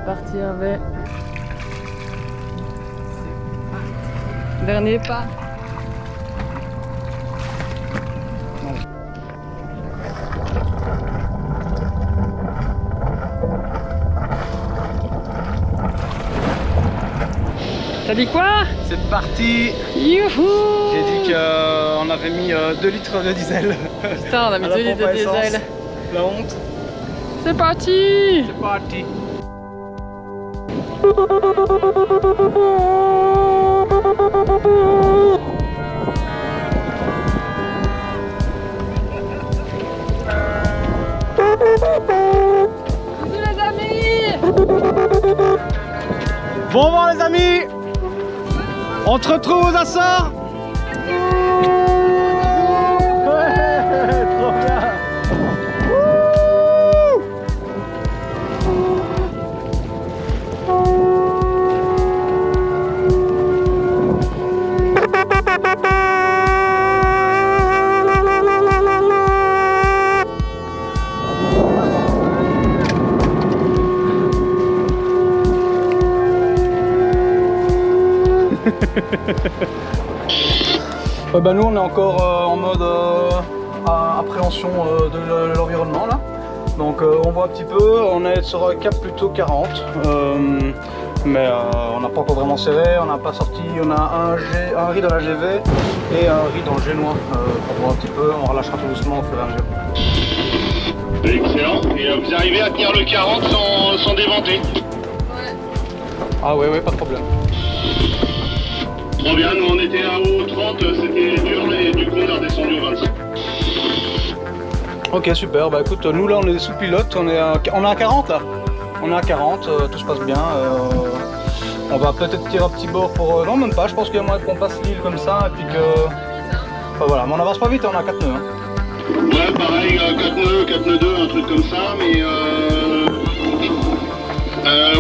Parti Hervé. Dernier pas. T'as dit quoi? C'est parti. Youhou! J'ai dit qu'on avait mis 2 litres de diesel. Putain, on a mis 2 litres de diesel. La honte. C'est parti! C'est parti. Bisous les amis! Bon vent les amis. On te retrouve aux Açores. Ouais, trop bien. Bah nous on est encore en mode appréhension de l'environnement là. Donc on voit un petit peu, on est sur un cap plutôt 40. Mais on n'a pas encore vraiment serré, on n'a pas sorti, on a un riz dans la GV et un riz dans le génois. Pour voir un petit peu, on relâchera tout doucement au fur et à mesure. Excellent, et vous arrivez à tenir le 40 sans déventer? Ouais. Ah ouais, pas de problème. Trop bien, nous on était à haut 30, c'était dur et du coup on est redescendu au 25. Ok super, bah écoute, nous là on est sous pilote, on est à 40 là. On est à 40, tout se passe bien. On va peut-être tirer un petit bord pour... non même pas, je pense qu'il y a moyen qu'on passe l'île comme ça et puis que... Enfin, voilà, mais on avance pas vite, on a 4 nœuds. Hein. Ouais pareil, 4 nœuds 2, un truc comme ça, mais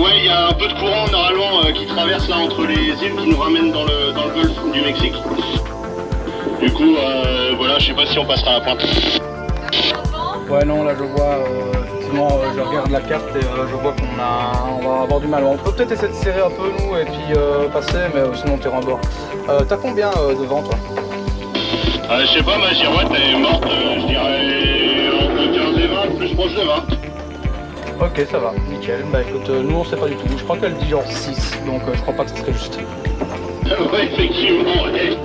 ouais, il y a un peu de courant normalement qui traverse là entre les îles qui nous ramènent dans le golfe du Mexique. Du coup, voilà, je sais pas si on passera à la pointe. Ouais non, là je vois, effectivement, je regarde la carte et je vois qu'on va avoir du mal. On peut peut-être essayer de serrer un peu nous et puis passer, mais sinon on tire en bord. T'as combien devant toi? Je sais pas, ma girouette elle est morte, je dirais entre 15 et 20, plus proche de 20. Ok, ça va, nickel. Bah écoute, nous on sait pas du tout. Je crois qu'elle dit genre 6, donc je crois pas que ce serait juste. Ouais, effectivement, ouais.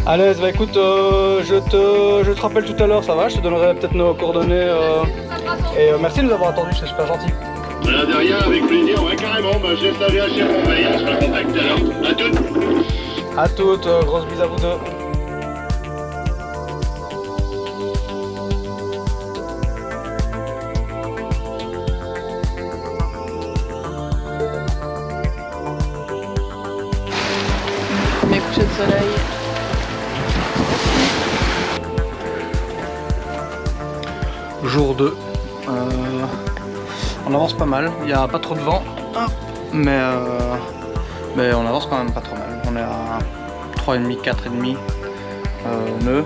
Allez, bah écoute, je te rappelle tout à l'heure, ça va? Je te donnerai peut-être nos coordonnées. Et merci de nous avoir attendus, c'est super gentil. Voilà, de rien, avec plaisir, ouais, carrément. Bah, je laisse la VHF en veille, on se recontacte alors. À toutes. À toutes, grosse bise à vous deux. Mes couchers de soleil. Jour 2. On avance pas mal, il n'y a pas trop de vent, mais on avance quand même pas trop mal. On est à 3,5, 4,5 nœuds.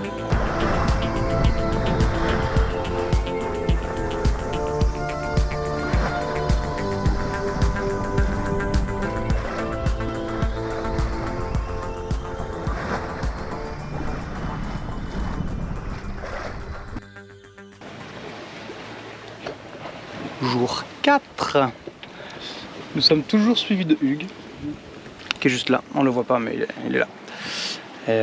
Jour 4. Nous sommes toujours suivis de Hugues. qui est juste là. On le voit pas, mais il est là. Et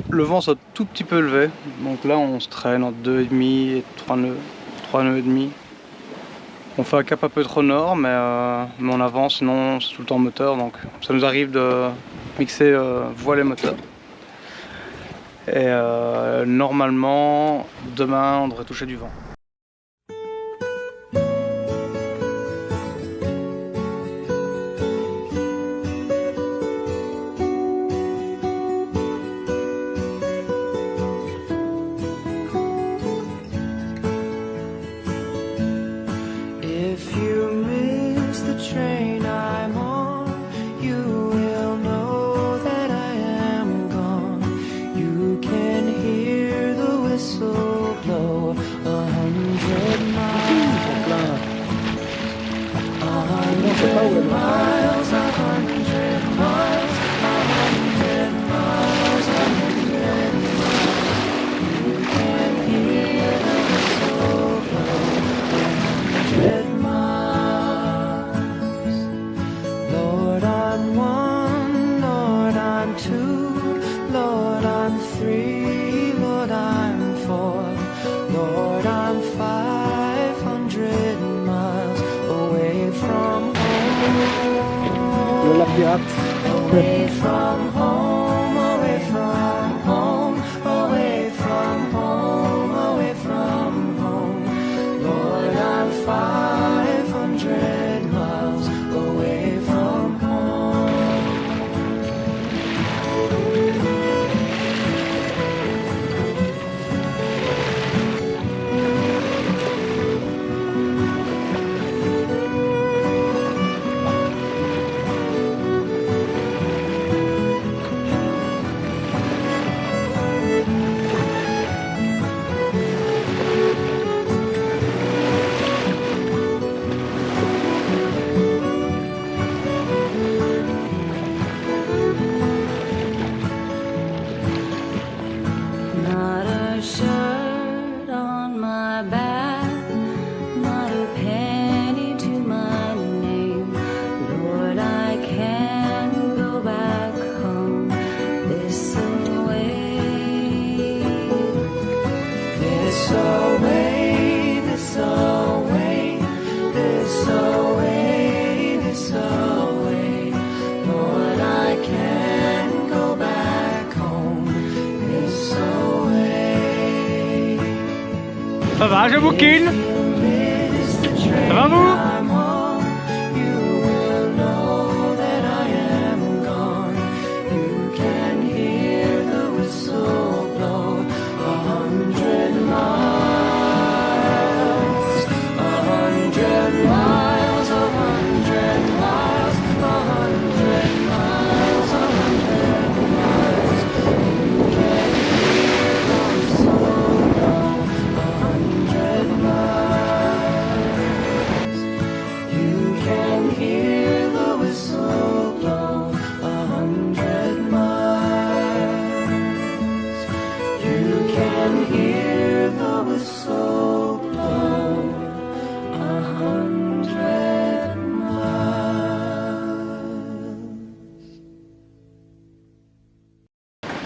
le vent s'est tout petit peu levé, donc là on se traîne entre 2,5 et 3 nœuds et demi. On fait un cap un peu trop nord, mais on avance, sinon c'est tout le temps moteur, donc ça nous arrive de mixer voile et moteur. Et normalement, demain on devrait toucher du vent. La pirate. Away from home, away from home, away from home, away from home. Lord, I'm 500 miles away from home. Not a shirt on my back, not a penny to my name. Lord, I can't go back home this away. This away, this away, this away, this away. Lord, I can't go back home this away. Ça va, je bouquine? Ça va vous?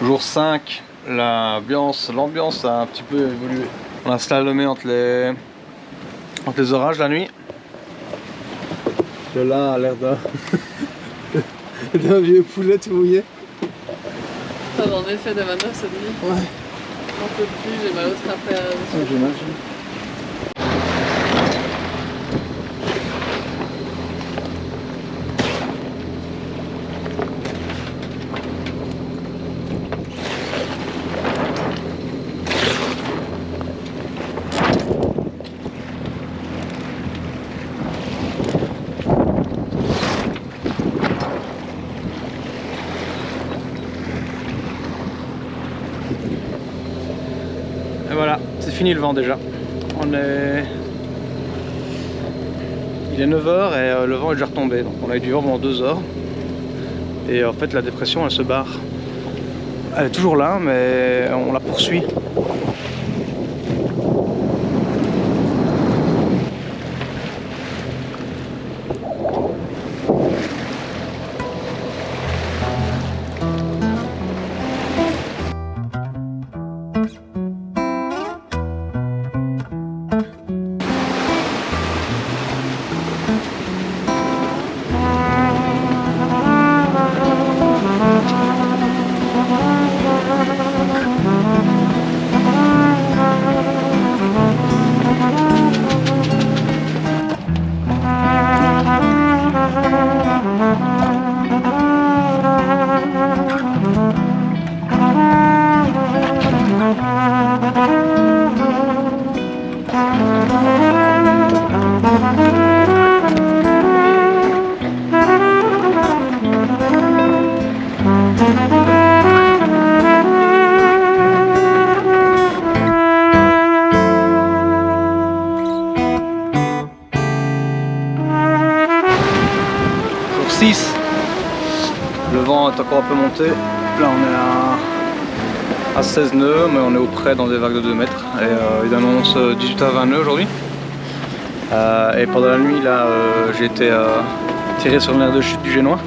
Jour 5, l'ambiance a un petit peu évolué. On a slalomé entre les orages la nuit. Le lin a l'air d'un d'un vieux poulet tout mouillé. Ça en effet de maintenant cette nuit. Ouais. J'en peux plus, j'ai mal au trapèze. J'imagine. Et voilà, c'est fini le vent déjà. Il est 9h et le vent est déjà retombé. Donc on a eu du vent pendant 2 heures. Et en fait la dépression elle se barre. Elle est toujours là mais on la poursuit. 6. Le vent est encore un peu monté. Là on est à 16 nœuds, mais on est au près dans des vagues de 2 mètres. Et il annonce 18 à 20 nœuds aujourd'hui. Et pendant la nuit, là, j'ai été tiré sur l'aire de chute du Génois.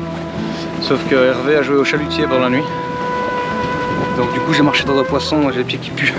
Sauf que Hervé a joué au chalutier pendant la nuit. Donc du coup j'ai marché dans un poisson et j'ai les pieds qui puent.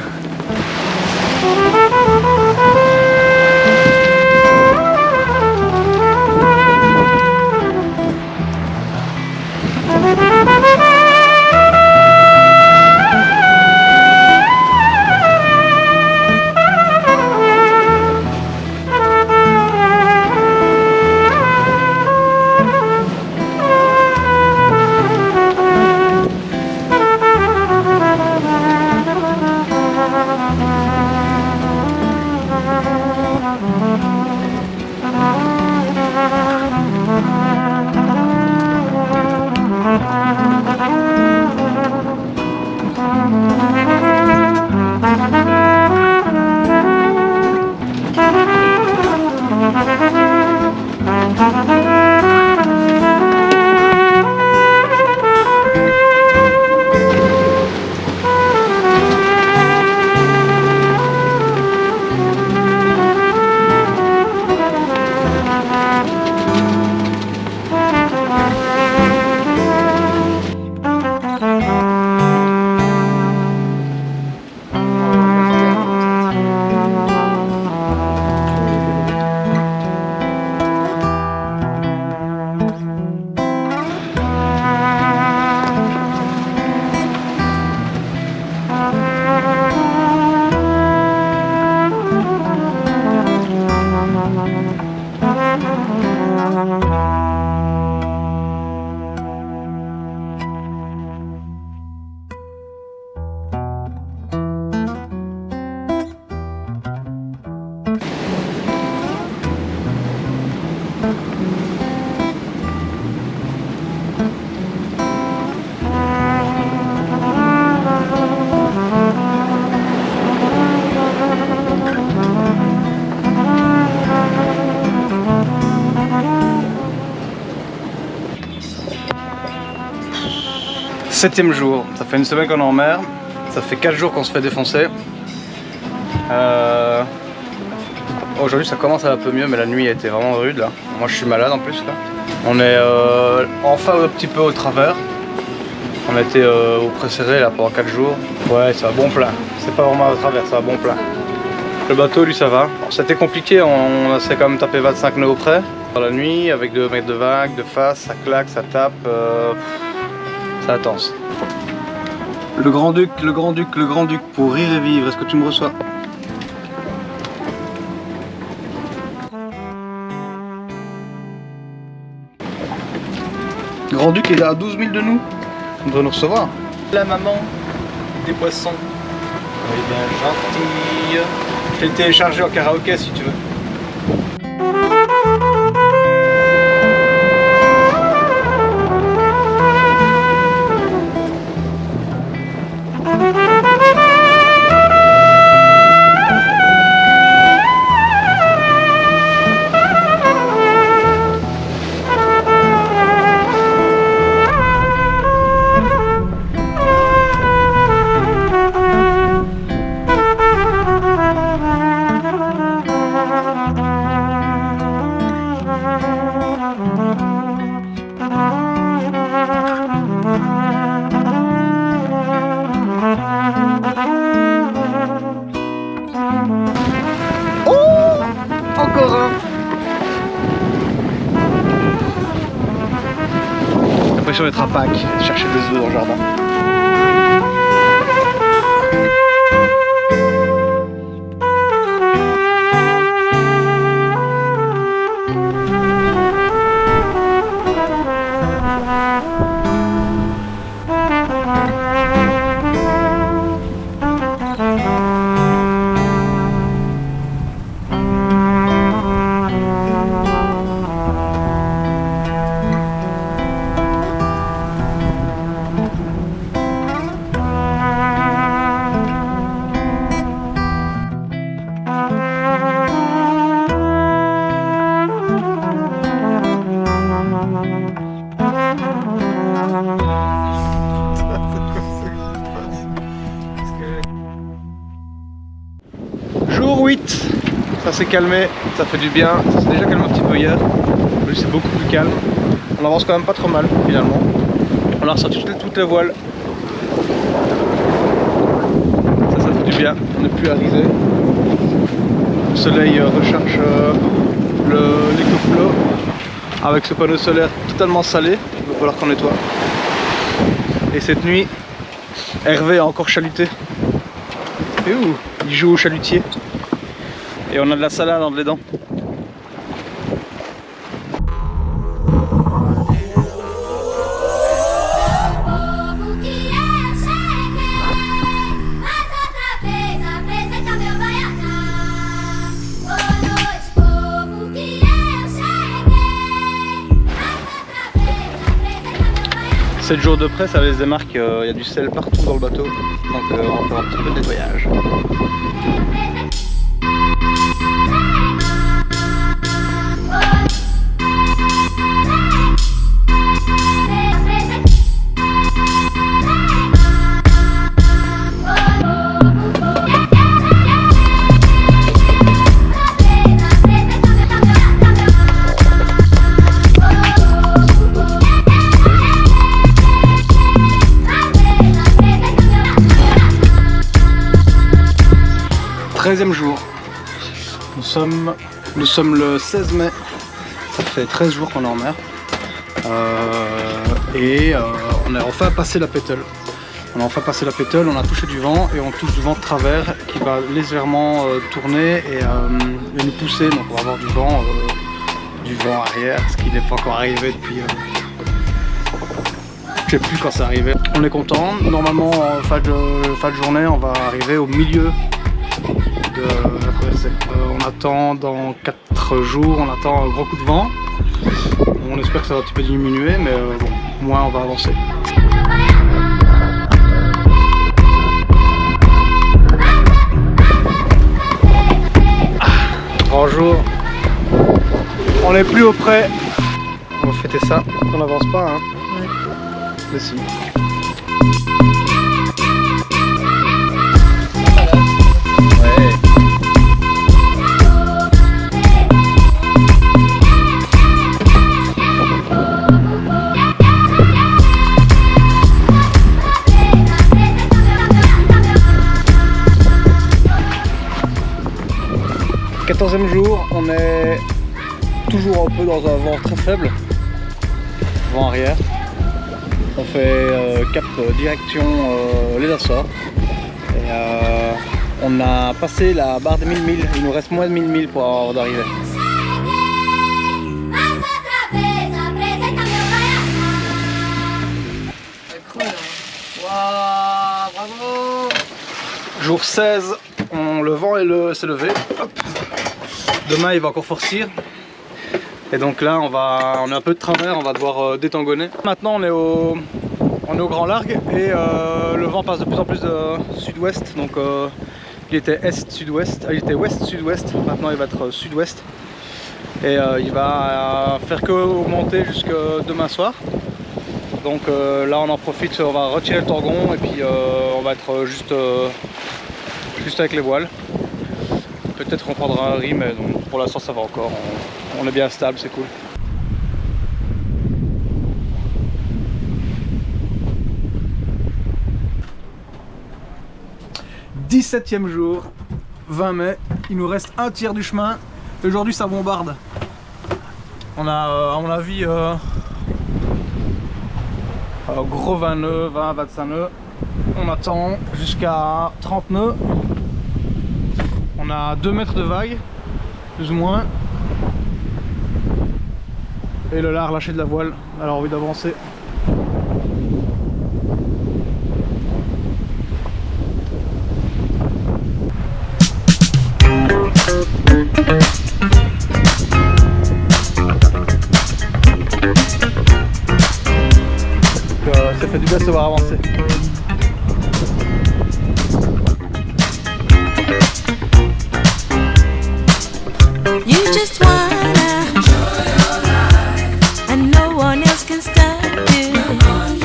Septième jour, ça fait une semaine qu'on est en mer, ça fait 4 jours qu'on se fait défoncer. Aujourd'hui ça commence à un peu mieux, mais la nuit a été vraiment rude là. Moi je suis malade en plus là. On est enfin un petit peu au travers. On a été au pré-serré là pendant 4 jours. Ouais, c'est un bon plein, c'est pas vraiment au travers, c'est un bon plein. Le bateau lui ça va. C'était compliqué, on s'est quand même tapé 25 nœuds au près. Dans la nuit, avec 2 mètres de vagues, de face, ça claque, ça tape. C'est intense. Le grand-duc, le grand-duc, le grand-duc, pour rire et vivre, est-ce que tu me reçois? Grand-duc est à 12 000 de nous. On doit nous recevoir. La maman des poissons. Elle est bien gentille. Je l'ai téléchargé en karaoké si tu veux. Encore un. J'ai l'impression d'être à Pâques, chercher des œufs dans le jardin. Jour 8, ça s'est calmé, ça fait du bien, ça s'est déjà calmé un petit peu hier, mais c'est beaucoup plus calme. On avance quand même pas trop mal finalement. On a ressorti toutes les voiles. Ça fait du bien, on n'est plus arrivé. Le soleil recharge l'écoflow avec ce panneau solaire totalement salé, il va falloir qu'on nettoie. Et cette nuit, Hervé a encore chaluté. Et où il joue au chalutier. Et on a de la salade entre les dents. 7 jours de près, ça se démarque, il y a du sel partout dans le bateau, donc on va faire un petit peu de nettoyage. Jour. Nous sommes le 16 mai, ça fait 13 jours qu'on est en mer on a enfin passé la pétale. On a enfin passé la pétale, on a touché du vent et on touche du vent de travers qui va légèrement tourner et nous pousser, donc on va avoir du vent arrière, ce qui n'est pas encore arrivé depuis je sais plus quand c'est arrivé. On est content, normalement en fin de journée on va arriver au milieu de la traversée. On attend dans 4 jours, on attend un gros coup de vent. On espère que ça va un petit peu diminuer, mais bon, au moins on va avancer. Bonjour. On est plus au près. On va fêter ça. On n'avance pas, hein. Ouais. Mais si. Quatorzième jour, on est toujours un peu dans un vent très faible, vent arrière. On fait cap direction les Açores et on a passé la barre des 1000 milles, il nous reste moins de 1000 milles pour avoir d'arriver. Waouh, bravo! Jour 16, le vent s'est levé. Hop. Demain il va encore forcir. Et donc là on est un peu de travers, on va devoir détangonner. Maintenant on est au grand largue et le vent passe de plus en plus de sud-ouest. Donc il était est-sud-ouest, il était ouest-sud-ouest, maintenant il va être sud-ouest. Et il va faire que augmenter jusqu'à demain soir. Donc là on en profite, on va retirer le tangon et puis on va être juste avec les voiles. Peut-être qu'on prendra un riz, mais donc, pour l'instant ça va encore, on est bien stable, c'est cool. « 17e jour, 20 mai, il nous reste un tiers du chemin. Aujourd'hui ça bombarde. On a à mon avis gros 20 nœuds, 20-25 nœuds. On attend jusqu'à 30 nœuds. On a 2 mètres de vague, plus ou moins. Et le lard lâché de la voile, elle a envie d'avancer. Ça fait du bien de se voir avancer. You just wanna enjoy your life, and no one else can stop you.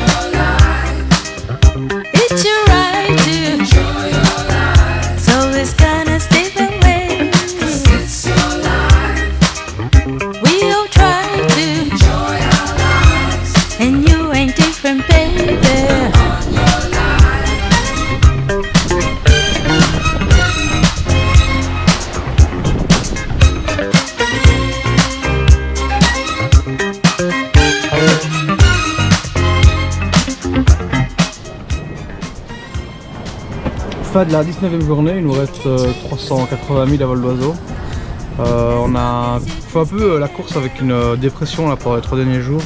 fin de la 19e journée, il nous reste 380 000 à vol d'oiseau. On a fait un peu la course avec une dépression là, pour les 3 derniers jours.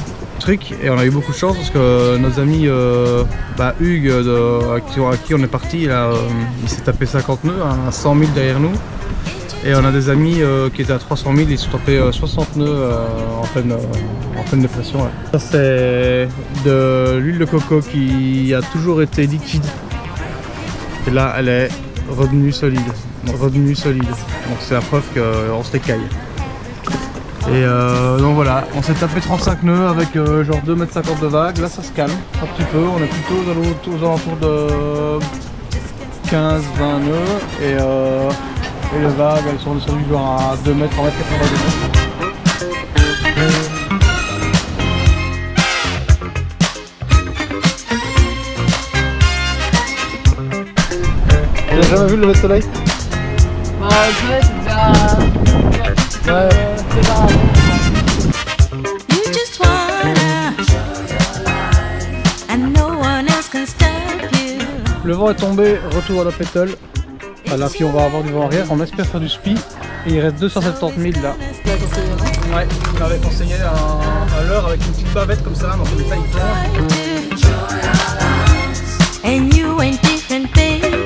Et on a eu beaucoup de chance parce que nos amis Hugues à qui on est parti, là, il s'est tapé 50 nœuds à 100 000 derrière nous. Et on a des amis qui étaient à 300 000, ils se sont tapés 60 nœuds en pleine dépression. Là. Ça c'est de l'huile de coco qui a toujours été liquide. Et là elle est redevenue solide. Donc c'est la preuve qu'on se l'écaille. Et donc voilà, on s'est tapé 35 nœuds avec genre 2,50 m de vague. Là ça se calme un petit peu, on est plutôt aux alentours de 15-20 nœuds. Et les vagues elles sont descendues genre à 2 mètres, 1 mètre 90. Tu n'as jamais vu le lever de soleil? Bah, ouais, c'est déjà. Ouais. C'est pas grave. You just wanna, and no one else can stop you. Le vent est tombé, retour à la pétole. Là puis on va avoir du vent arrière, on espère faire du spi. Et il reste 270 000 là. Ouais, il m'avait conseillé à l'heure avec une petite bavette comme ça, donc comme ça il plonge. And you ain't different, baby.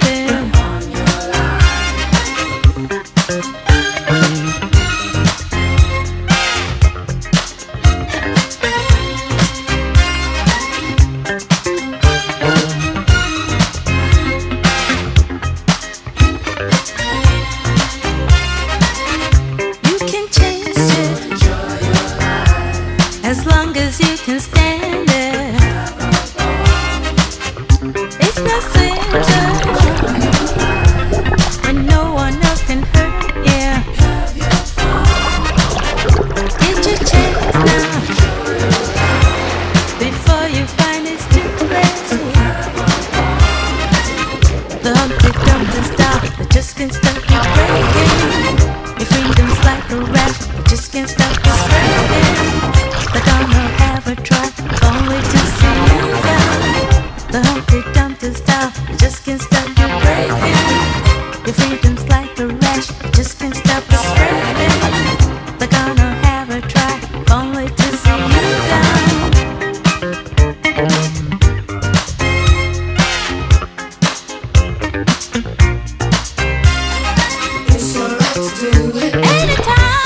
You can chase it as long as you can stand it. It's not simple when no one else can hurt you. Get your chance now before you find it's too late. The Humpty Dumpty stop, it just can't stop you breaking. Your freedom's like a rat, it just can't stop you spreading. They're gonna have a try, only to see you down. The Humpty Dumpty style, it just can't stop you breaking. Your freedom's like a rash, it just can't stop you spreading. They're gonna have a try, only to see you down. Anytime,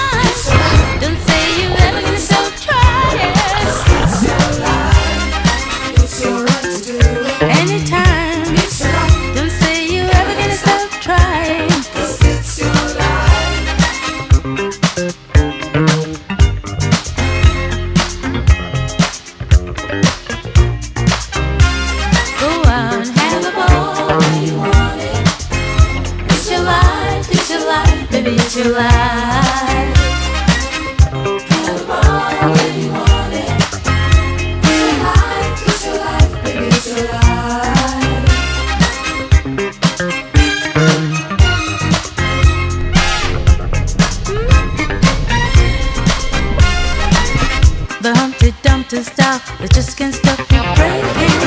don't say you ever gonna stop trying. Anytime, don't say you ever gonna stop trying. Go out and have a ball. It's your life, baby, it's your life. Have a ball when you want it. It's your life, baby, it's your life. The Humpty Dumpty style, it just can't stop you breaking.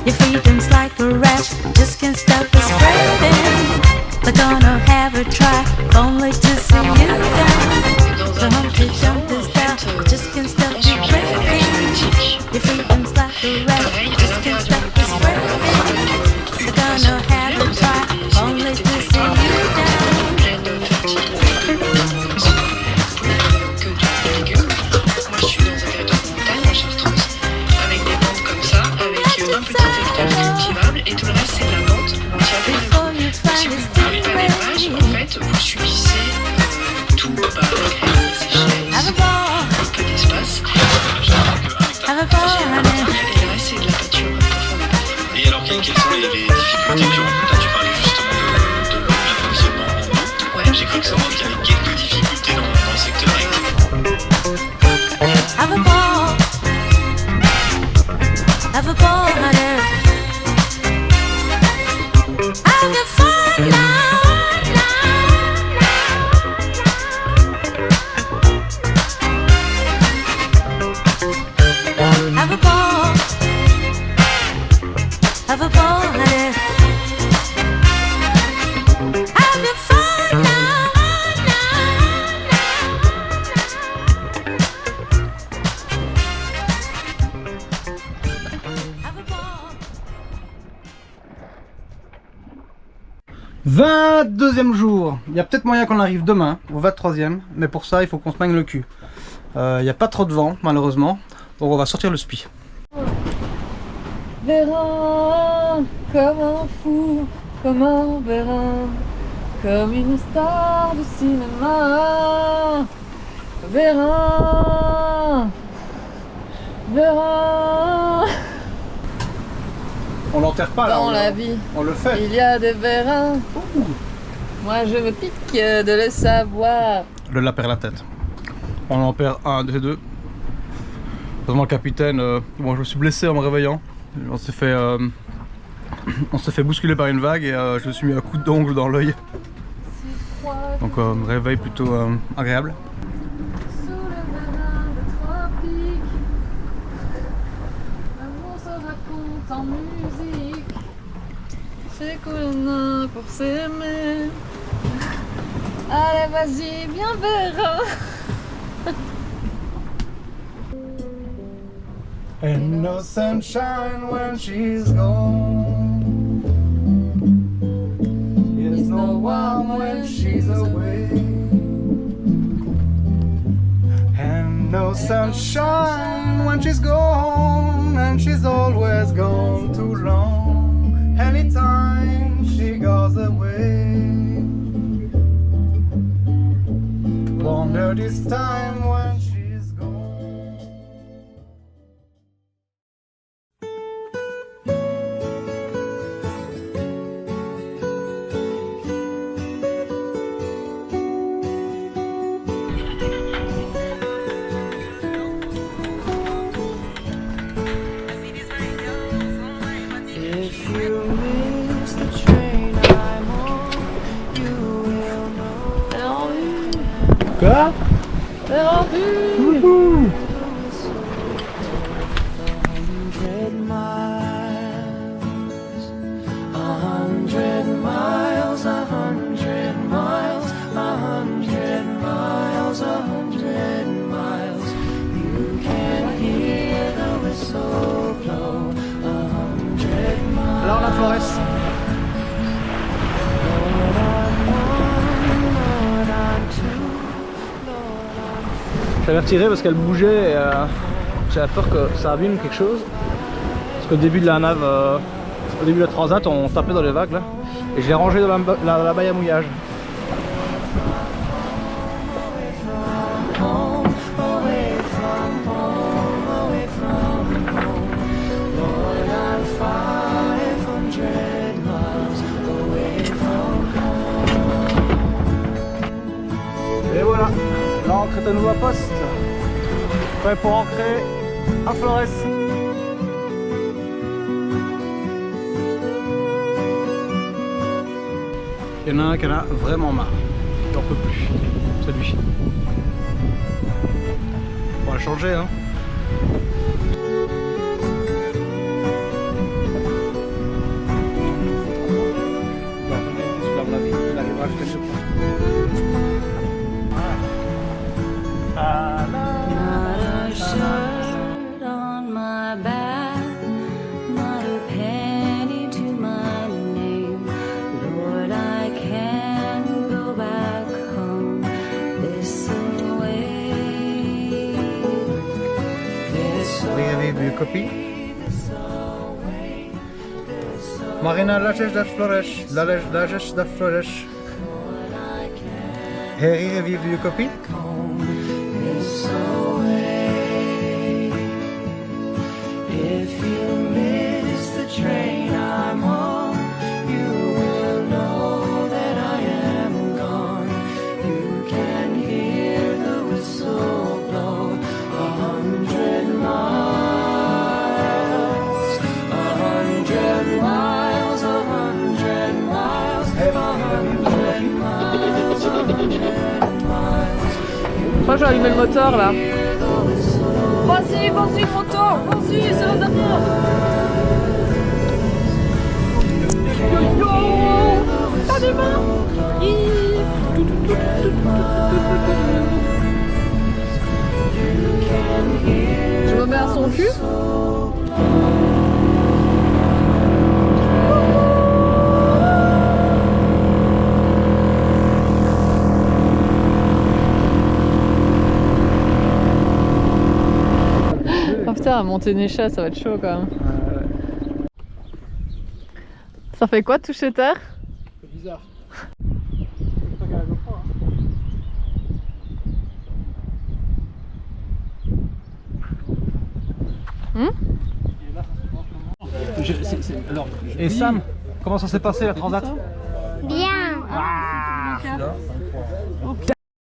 Your freedom's like a rash, it just can't stop you spreading. They're gonna have a try, only to see you down. The Humpty Dumpty style, it just can't stop you breaking. Your freedom's like a rash, it just can't stop you spreading. They're gonna have a try, only to see you down. Que du légumes. Moi je suis dans un territoire de montagne en Chartreuse avec des bandes comme ça, avec un petit hectare cultivable et tout le reste c'est de la bande entièrement de Before you si find vous it's n'avez too pas d'élevage, late. en fait, vous subissez tout la grêle, la sécheresse, Have a ball, un peu d'espace. have a ball, honey. Et le reste, c'est de la pâture profonde. Et alors, quelles sont les difficultés que tu rencontres? Tu parlais justement de l'approvisionnement en eau. Ouais. J'ai cru que ça qu'il y avait quelques difficultés dans le secteur électrique. Have a ball, have a ball, honey. Have a fun now, Have a ball, honey. 22e jour. Il y a peut-être moyen qu'on arrive demain au 23e, mais pour ça il faut qu'on se mangue le cul. Il n'y a pas trop de vent malheureusement, donc on va sortir le spi. Vérin, comme un fou, comme un vérin, comme une star de cinéma. Vérin, Vérin. On l'enterre pas là, Dans la vie, on le fait. il y a des vérins. Moi je me pique de le savoir. Le lait perd la tête. On en perd un des deux. Heureusement le capitaine, bon je me suis blessé en me réveillant. On s'est fait bousculer par une vague et je me suis mis un coup d'ongle dans l'œil. Donc réveil plutôt agréable. Sous le venin de tropique, l'amour se raconte en musique. C'est cool pour s'aimer. Allez vas-y, bien Vérin. And no sunshine when she's gone. There's no one when she's away. And no sunshine when she's gone. And she's always gone too long. Anytime she goes away. Wonder this time when she's gone. Quoi? Wouhou! Alors la Flores. Je l'avais retiré parce qu'elle bougeait et j'avais peur que ça abîme quelque chose. Parce qu'au début de la nave, au début de la transat, on tapait dans les vagues là. Et je l'ai rangé dans la baille à mouillage. Et voilà, l'ancre est à nouveau à poste. Prêt pour ancrer à Flores. Il y en a un qui en a vraiment marre. Il n'en peut plus. Celui-ci. On va le changer hein. Il arrivera jusqu'à ce point. Not a shirt on my back, not a penny to my name. Lord, I can't go back home this way. Vous avez vu copie? Marina Lajes das Flores, Lajes das Flores. Harry, avez vu copie? If you miss the train I'm on, you will know that I am gone. You can hear the whistle blow 100 miles, 100 miles, 100 miles, 100 miles, 100 miles. Moi j'ai allumé le moteur là. Vas-y, vas-y moteur, vas-y, c'est la dernière. Yo, t'as des mains. Je me mets à son cul. putain, à monter Nécha, ça va être chaud quand même. Ça fait quoi de toucher terre? C'est bizarre. Et Sam, comment ça s'est passé la transat? Bien.